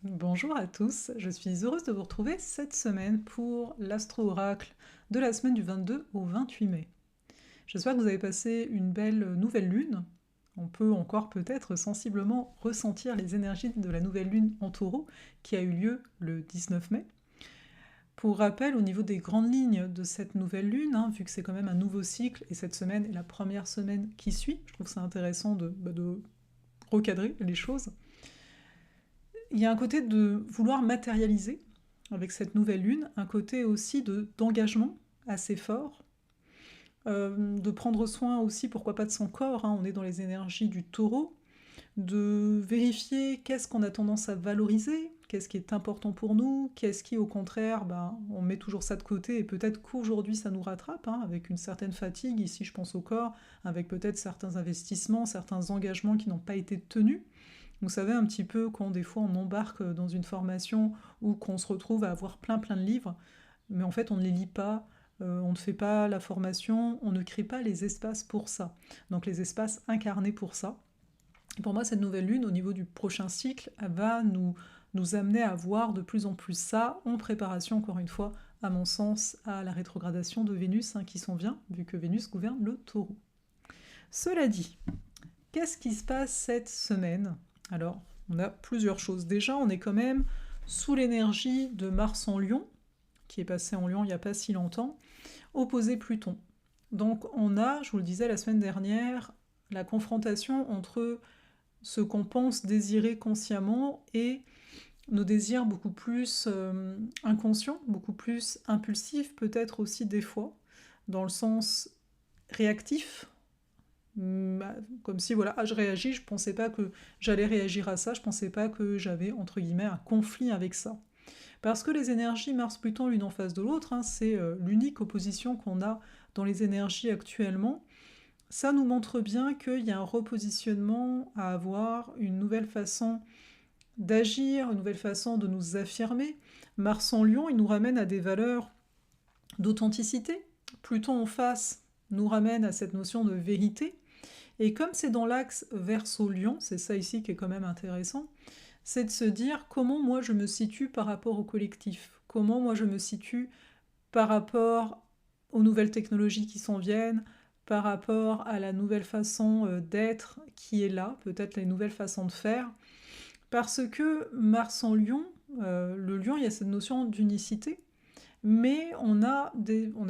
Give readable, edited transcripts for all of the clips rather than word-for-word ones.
Bonjour à tous, je suis heureuse de vous retrouver cette semaine pour l'Astro-Oracle de la semaine du 22 au 28 mai. J'espère que vous avez passé une belle nouvelle lune. On peut encore peut-être sensiblement ressentir les énergies de la nouvelle lune en taureau qui a eu lieu le 19 mai. Pour rappel, au niveau des grandes lignes de cette nouvelle lune, vu que c'est quand même un nouveau cycle et cette semaine est la première semaine qui suit, je trouve ça intéressant de recadrer les choses. Il y a un côté de vouloir matérialiser avec cette nouvelle lune, un côté aussi d'engagement assez fort, de prendre soin aussi, pourquoi pas, de son corps, on est dans les énergies du taureau, de vérifier qu'est-ce qu'on a tendance à valoriser, qu'est-ce qui est important pour nous, qu'est-ce qui, au contraire, on met toujours ça de côté et peut-être qu'aujourd'hui ça nous rattrape, avec une certaine fatigue, ici je pense au corps, avec peut-être certains investissements, certains engagements qui n'ont pas été tenus. Vous savez un petit peu quand des fois on embarque dans une formation ou qu'on se retrouve à avoir plein de livres, mais en fait on ne les lit pas, on ne fait pas la formation, on ne crée pas les espaces pour ça. Donc les espaces incarnés pour ça. Et pour moi cette nouvelle lune au niveau du prochain cycle, elle va nous amener à voir de plus en plus ça en préparation encore une fois à mon sens à la rétrogradation de Vénus qui s'en vient vu que Vénus gouverne le taureau. Cela dit, qu'est-ce qui se passe cette semaine? Alors, on a plusieurs choses. Déjà, on est quand même sous l'énergie de Mars en Lion, qui est passé en Lion il n'y a pas si longtemps, opposé Pluton. Donc on a, je vous le disais la semaine dernière, la confrontation entre ce qu'on pense désirer consciemment et nos désirs beaucoup plus inconscients, beaucoup plus impulsifs peut-être aussi des fois, dans le sens réactif, comme si voilà, je réagis, je pensais pas que j'allais réagir à ça, je pensais pas que j'avais entre guillemets un conflit avec ça. Parce que les énergies Mars-Pluton l'une en face de l'autre, c'est l'unique opposition qu'on a dans les énergies actuellement. Ça nous montre bien qu'il y a un repositionnement à avoir, une nouvelle façon d'agir, une nouvelle façon de nous affirmer. Mars en Lion, il nous ramène à des valeurs d'authenticité. Pluton en face nous ramène à cette notion de vérité. Et comme c'est dans l'axe Verseau-Lion, c'est ça ici qui est quand même intéressant, c'est de se dire comment moi je me situe par rapport au collectif, comment moi je me situe par rapport aux nouvelles technologies qui s'en viennent, par rapport à la nouvelle façon d'être qui est là, peut-être les nouvelles façons de faire. Parce que Mars en Lion, le lion, il y a cette notion d'unicité, mais on a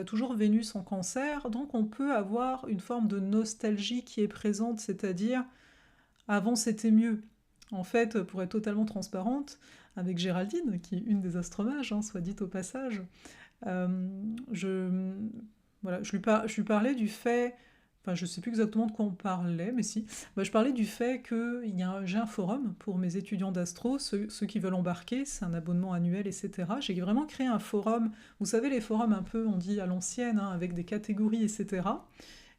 toujours Vénus en Cancer, donc on peut avoir une forme de nostalgie qui est présente, c'est-à-dire avant c'était mieux. En fait, pour être totalement transparente, avec Géraldine, qui est une des astromages, soit dit au passage, euh, je, voilà, je lui parlais du fait, enfin je sais plus exactement de quoi on parlait, mais si, je parlais du fait que j'ai un forum pour mes étudiants d'astro, ceux qui veulent embarquer, c'est un abonnement annuel, etc. J'ai vraiment créé un forum, vous savez les forums un peu, on dit à l'ancienne, avec des catégories, etc.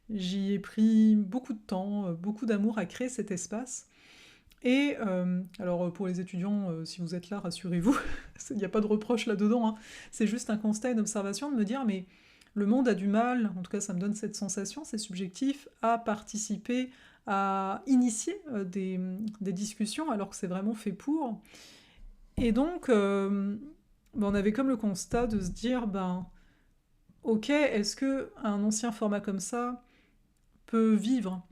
J'y ai pris beaucoup de temps, beaucoup d'amour à créer cet espace. Et alors pour les étudiants, si vous êtes là, rassurez-vous, il n'y a pas de reproche là-dedans, c'est juste un constat, une observation de me dire mais le monde a du mal, en tout cas ça me donne cette sensation, c'est subjectif, à participer, à initier des discussions alors que c'est vraiment fait pour. Et donc on avait comme le constat de se dire ok, est-ce que un ancien format comme ça peut vivre,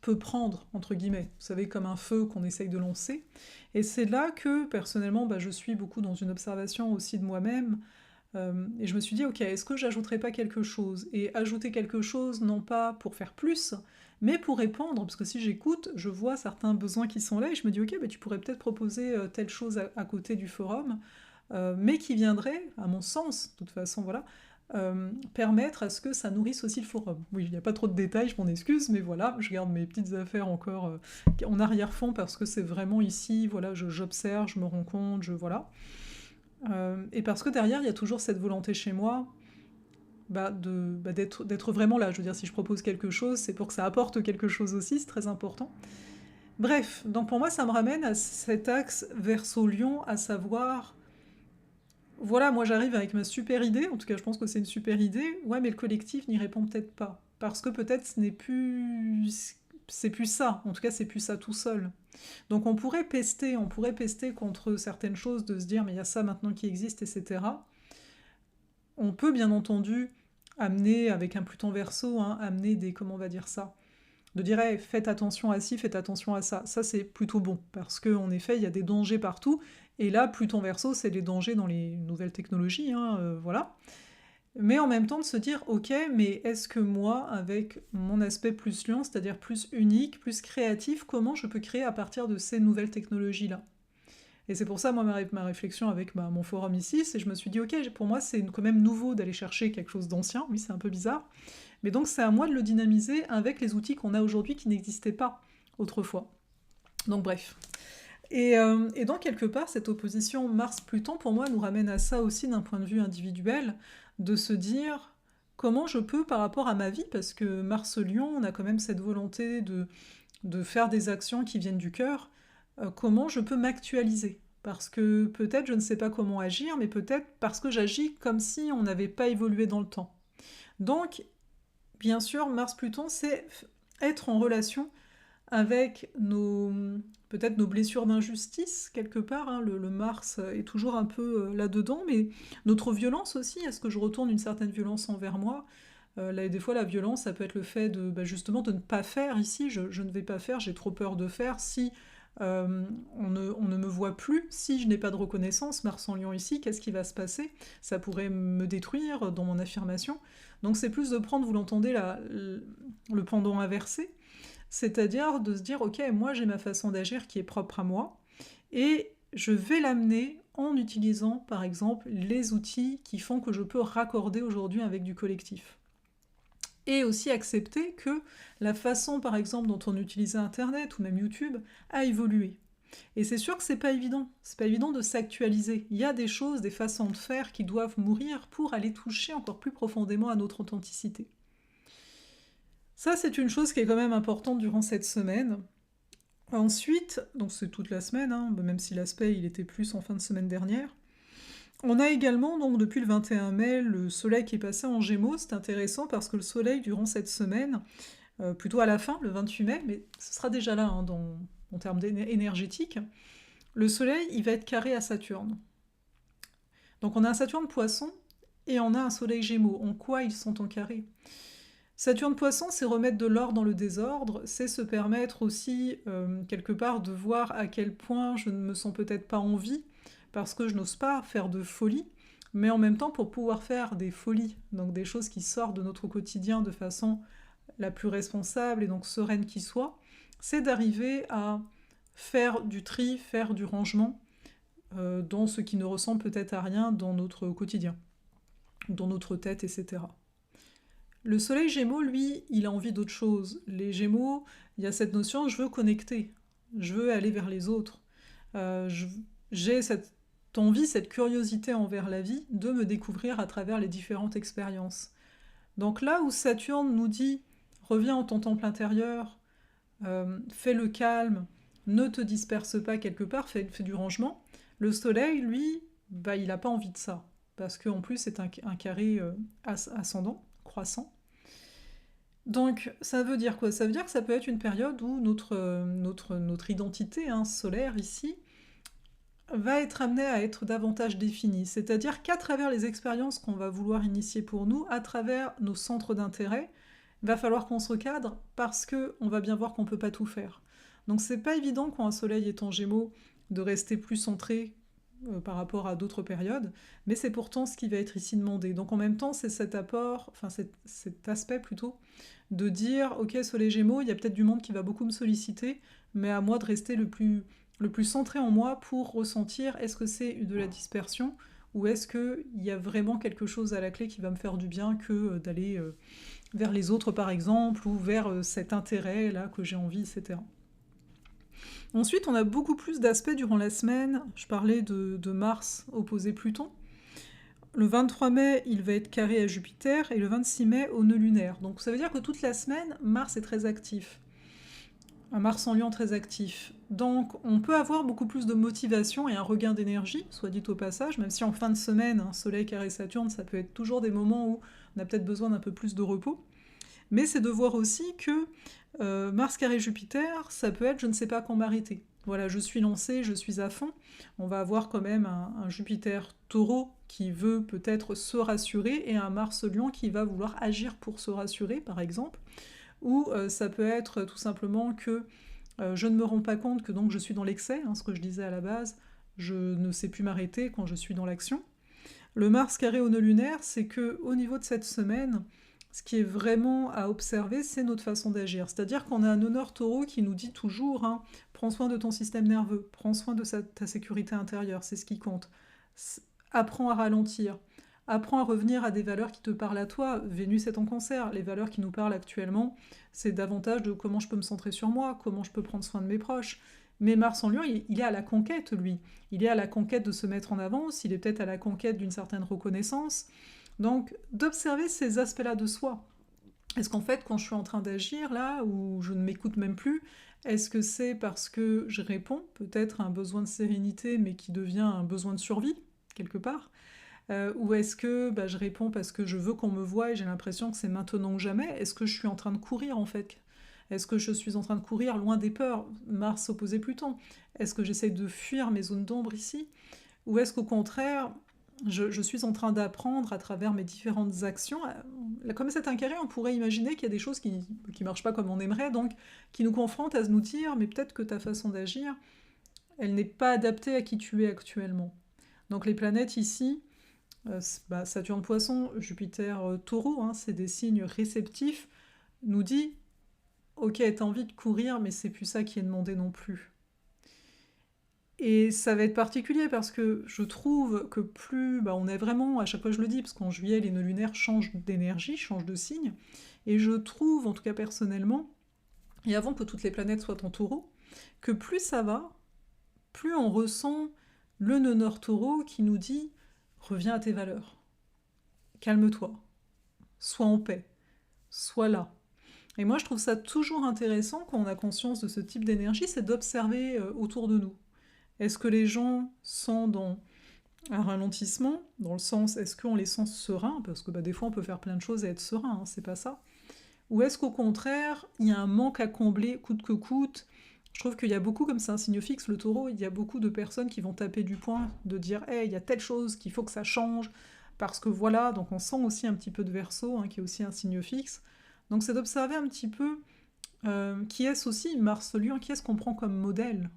peut prendre, entre guillemets, vous savez, comme un feu qu'on essaye de lancer. Et c'est là que, personnellement, je suis beaucoup dans une observation aussi de moi-même, et je me suis dit, ok, est-ce que j'ajouterais pas quelque chose? Et ajouter quelque chose, non pas pour faire plus, mais pour répondre, parce que si j'écoute, je vois certains besoins qui sont là, et je me dis, ok, tu pourrais peut-être proposer telle chose à côté du forum, mais qui viendrait, à mon sens, de toute façon, voilà, permettre à ce que ça nourrisse aussi le forum. Oui, il n'y a pas trop de détails, je m'en excuse, mais voilà, je garde mes petites affaires encore en arrière-fond parce que c'est vraiment ici, voilà, j'observe, je me rends compte, voilà. Et parce que derrière, il y a toujours cette volonté chez moi d'être vraiment là. Je veux dire, si je propose quelque chose, c'est pour que ça apporte quelque chose aussi, c'est très important. Bref, donc pour moi, ça me ramène à cet axe Verseau-Lion, à savoir voilà, moi j'arrive avec ma super idée, en tout cas je pense que c'est une super idée, ouais mais le collectif n'y répond peut-être pas. Parce que peut-être ce n'est plus c'est plus ça. En tout cas, c'est plus ça tout seul. Donc on pourrait pester contre certaines choses, de se dire mais il y a ça maintenant qui existe, etc. On peut bien entendu amener, avec un Pluton Verseau, hein, amener des, comment on va dire ça, de dire hey, faites attention à ci, faites attention à ça. Ça c'est plutôt bon, parce qu'en effet il y a des dangers partout, et là Pluton Verseau c'est les dangers dans les nouvelles technologies, hein, voilà. Mais en même temps de se dire ok, mais est-ce que moi, avec mon aspect plus lion, c'est-à-dire plus unique, plus créatif, comment je peux créer à partir de ces nouvelles technologies-là? Et c'est pour ça, moi, ma réflexion avec mon forum ici, c'est que je me suis dit, ok, pour moi, c'est quand même nouveau d'aller chercher quelque chose d'ancien. Oui, c'est un peu bizarre. Mais donc, c'est à moi de le dynamiser avec les outils qu'on a aujourd'hui qui n'existaient pas autrefois. Donc, bref. Et donc, quelque part, cette opposition Mars-Pluton, pour moi, nous ramène à ça aussi d'un point de vue individuel, de se dire comment je peux, par rapport à ma vie, parce que Mars-Lion, on a quand même cette volonté de faire des actions qui viennent du cœur, comment je peux m'actualiser. Parce que peut-être je ne sais pas comment agir, mais peut-être parce que j'agis comme si on n'avait pas évolué dans le temps. Donc, bien sûr, Mars-Pluton, c'est être en relation avec peut-être nos blessures d'injustice, quelque part. Hein. Le Mars est toujours un peu là-dedans, mais notre violence aussi. Est-ce que je retourne une certaine violence envers moi? Là, des fois, la violence, ça peut être le fait justement de ne pas faire ici. Je ne vais pas faire, j'ai trop peur de faire. Si on ne me voit plus, si je n'ai pas de reconnaissance, Mars en Lion ici, qu'est-ce qui va se passer? Ça pourrait me détruire dans mon affirmation. Donc c'est plus de prendre, vous l'entendez, le pendant inversé, c'est-à-dire de se dire, ok, moi j'ai ma façon d'agir qui est propre à moi, et je vais l'amener en utilisant par exemple les outils qui font que je peux raccorder aujourd'hui avec du collectif. Et aussi accepter que la façon par exemple dont on utilisait Internet ou même YouTube a évolué. Et c'est sûr que c'est pas évident de s'actualiser. Il y a des choses, des façons de faire qui doivent mourir pour aller toucher encore plus profondément à notre authenticité. Ça, c'est une chose qui est quand même importante durant cette semaine. Ensuite, donc c'est toute la semaine, hein, même si l'aspect il était plus en fin de semaine dernière. On a également, donc depuis le 21 mai, le soleil qui est passé en Gémeaux. C'est intéressant parce que le soleil, durant cette semaine, plutôt à la fin, le 28 mai, mais ce sera déjà là hein, en termes énergétiques, le soleil, il va être carré à Saturne. Donc on a un Saturne Poisson et on a un soleil Gémeaux. En quoi ils sont en carré? Saturne Poisson, c'est remettre de l'ordre dans le désordre, c'est se permettre aussi, quelque part, de voir à quel point je ne me sens peut-être pas en vie, parce que je n'ose pas faire de folie, mais en même temps, pour pouvoir faire des folies, donc des choses qui sortent de notre quotidien de façon la plus responsable et donc sereine qui soit, c'est d'arriver à faire du tri, faire du rangement dans ce qui ne ressemble peut-être à rien dans notre quotidien, dans notre tête, etc. Le soleil Gémeaux, lui, il a envie d'autre chose. Les Gémeaux, il y a cette notion, je veux connecter, je veux aller vers les autres. J'ai cette envie, cette curiosité envers la vie, de me découvrir à travers les différentes expériences. Donc là où Saturne nous dit, reviens en ton temple intérieur, fais le calme, ne te disperse pas quelque part, fais du rangement, le soleil, lui, il n'a pas envie de ça. Parce qu'en plus, c'est un carré ascendant, croissant. Donc, ça veut dire quoi? Ça veut dire que ça peut être une période où notre identité solaire ici va être amenée à être davantage définie. C'est-à-dire qu'à travers les expériences qu'on va vouloir initier pour nous, à travers nos centres d'intérêt, il va falloir qu'on se recadre parce qu'on va bien voir qu'on ne peut pas tout faire. Donc c'est pas évident quand un soleil est en Gémeaux de rester plus centré par rapport à d'autres périodes, mais c'est pourtant ce qui va être ici demandé. Donc en même temps, c'est cet apport, enfin cet aspect plutôt, de dire, ok, soleil Gémeaux, il y a peut-être du monde qui va beaucoup me solliciter, mais à moi de rester le plus centré en moi pour ressentir, est-ce que c'est de la dispersion, ou est-ce qu'il y a vraiment quelque chose à la clé qui va me faire du bien que d'aller vers les autres par exemple, ou vers cet intérêt-là que j'ai envie, etc. Ensuite, on a beaucoup plus d'aspects durant la semaine. Je parlais de Mars opposé Pluton. Le 23 mai, il va être carré à Jupiter, et le 26 mai au nœud lunaire. Donc ça veut dire que toute la semaine, Mars est très actif. Un Mars en Lion très actif. Donc on peut avoir beaucoup plus de motivation et un regain d'énergie, soit dit au passage, même si en fin de semaine, un Soleil carré Saturne, ça peut être toujours des moments où on a peut-être besoin d'un peu plus de repos. Mais c'est de voir aussi que Mars carré Jupiter, ça peut être je ne sais pas quand m'arrêter. Voilà, je suis lancée, je suis à fond. On va avoir quand même un Jupiter taureau qui veut peut-être se rassurer et un Mars lion qui va vouloir agir pour se rassurer, par exemple. Ou ça peut être tout simplement que je ne me rends pas compte que donc je suis dans l'excès, hein, ce que je disais à la base, je ne sais plus m'arrêter quand je suis dans l'action. Le Mars carré au nœud lunaire, c'est que au niveau de cette semaine, ce qui est vraiment à observer, c'est notre façon d'agir. C'est-à-dire qu'on a un nœud nord taureau qui nous dit toujours hein, prends soin de ton système nerveux, prends soin de ta sécurité intérieure, c'est ce qui compte. Apprends à ralentir. Apprends à revenir à des valeurs qui te parlent à toi. Vénus est en Cancer. Les valeurs qui nous parlent actuellement, c'est davantage de comment je peux me centrer sur moi, comment je peux prendre soin de mes proches. Mais Mars en Lion, il est à la conquête, lui. Il est à la conquête de se mettre en avance, il est peut-être à la conquête d'une certaine reconnaissance. Donc, d'observer ces aspects-là de soi. Est-ce qu'en fait, quand je suis en train d'agir, là, où je ne m'écoute même plus, est-ce que c'est parce que je réponds peut-être à un besoin de sérénité, mais qui devient un besoin de survie, quelque part ou est-ce que je réponds parce que je veux qu'on me voie et j'ai l'impression que c'est maintenant ou jamais? Est-ce que je suis en train de courir en fait? Est-ce que je suis en train de courir loin des peurs? Mars opposé Pluton. Est-ce que j'essaie de fuir mes zones d'ombre ici? Ou est-ce qu'au contraire, je suis en train d'apprendre à travers mes différentes actions? Comme c'est un carré, on pourrait imaginer qu'il y a des choses qui ne marchent pas comme on aimerait, donc qui nous confrontent à nous dire mais peut-être que ta façon d'agir, elle n'est pas adaptée à qui tu es actuellement. Donc les planètes ici, Saturne Poisson, Jupiter Taureau, hein, c'est des signes réceptifs, nous dit ok, t'as envie de courir, mais c'est plus ça qui est demandé non plus. Et ça va être particulier parce que je trouve que plus on est vraiment, à chaque fois je le dis, parce qu'en juillet les nœuds lunaires changent d'énergie, changent de signe, et je trouve, en tout cas personnellement, et avant que toutes les planètes soient en taureau, que plus ça va, plus on ressent le nœud nord taureau qui nous dit reviens à tes valeurs, calme-toi, sois en paix, sois là. Et moi je trouve ça toujours intéressant quand on a conscience de ce type d'énergie, c'est d'observer autour de nous. Est-ce que les gens sont dans un ralentissement, dans le sens, est-ce qu'on les sent sereins? Parce que des fois on peut faire plein de choses et être serein, hein, c'est pas ça. Ou est-ce qu'au contraire, il y a un manque à combler coûte que coûte? Je trouve qu'il y a beaucoup, comme c'est un signe fixe, le taureau, il y a beaucoup de personnes qui vont taper du poing, de dire hey, il y a telle chose qu'il faut que ça change, parce que voilà, donc on sent aussi un petit peu de Verseau, hein, qui est aussi un signe fixe. Donc c'est d'observer un petit peu qui est-ce aussi, Mars Lion, qui est-ce qu'on prend comme modèle,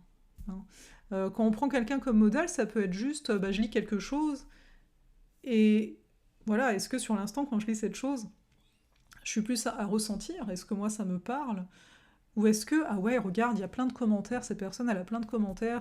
hein. Quand on prend quelqu'un comme modèle, ça peut être juste, je lis quelque chose, et voilà, est-ce que sur l'instant, quand je lis cette chose, je suis plus à ressentir, est-ce que moi ça me parle? Ou est-ce que, ah ouais, regarde, il y a plein de commentaires, cette personne, elle a plein de commentaires,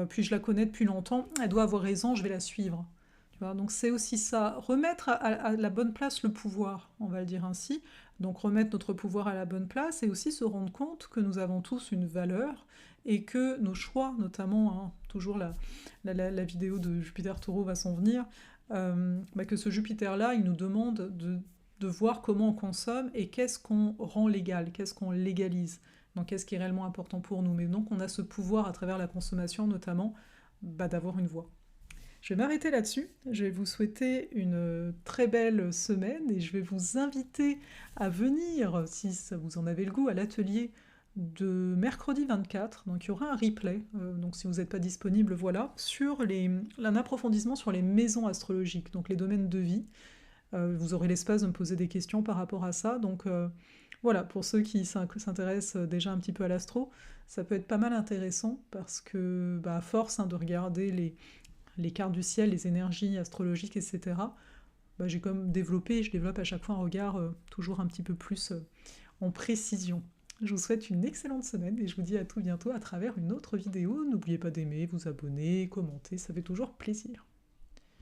puis je la connais depuis longtemps, elle doit avoir raison, je vais la suivre. Tu vois, donc c'est aussi ça, remettre à la bonne place le pouvoir, on va le dire ainsi. Donc remettre notre pouvoir à la bonne place et aussi se rendre compte que nous avons tous une valeur et que nos choix, notamment, hein, toujours la vidéo de Jupiter Taureau va s'en venir, que ce Jupiter-là, il nous demande de voir comment on consomme et qu'est-ce qu'on rend légal, qu'est-ce qu'on légalise, donc qu'est-ce qui est réellement important pour nous. Mais donc on a ce pouvoir à travers la consommation notamment d'avoir une voix. Je vais m'arrêter là-dessus, je vais vous souhaiter une très belle semaine et je vais vous inviter à venir, si ça vous en avez le goût, à l'atelier de mercredi 24, donc il y aura un replay, donc si vous n'êtes pas disponible, voilà, sur un approfondissement sur les maisons astrologiques, donc les domaines de vie. Vous aurez l'espace de me poser des questions par rapport à ça, donc voilà, pour ceux qui s'intéressent déjà un petit peu à l'astro, ça peut être pas mal intéressant parce que à force de regarder les cartes du ciel, les énergies astrologiques, etc., j'ai comme je développe à chaque fois un regard toujours un petit peu plus en précision. Je vous souhaite une excellente semaine et je vous dis à tout bientôt à travers une autre vidéo. N'oubliez pas d'aimer, vous abonner, commenter, ça fait toujours plaisir.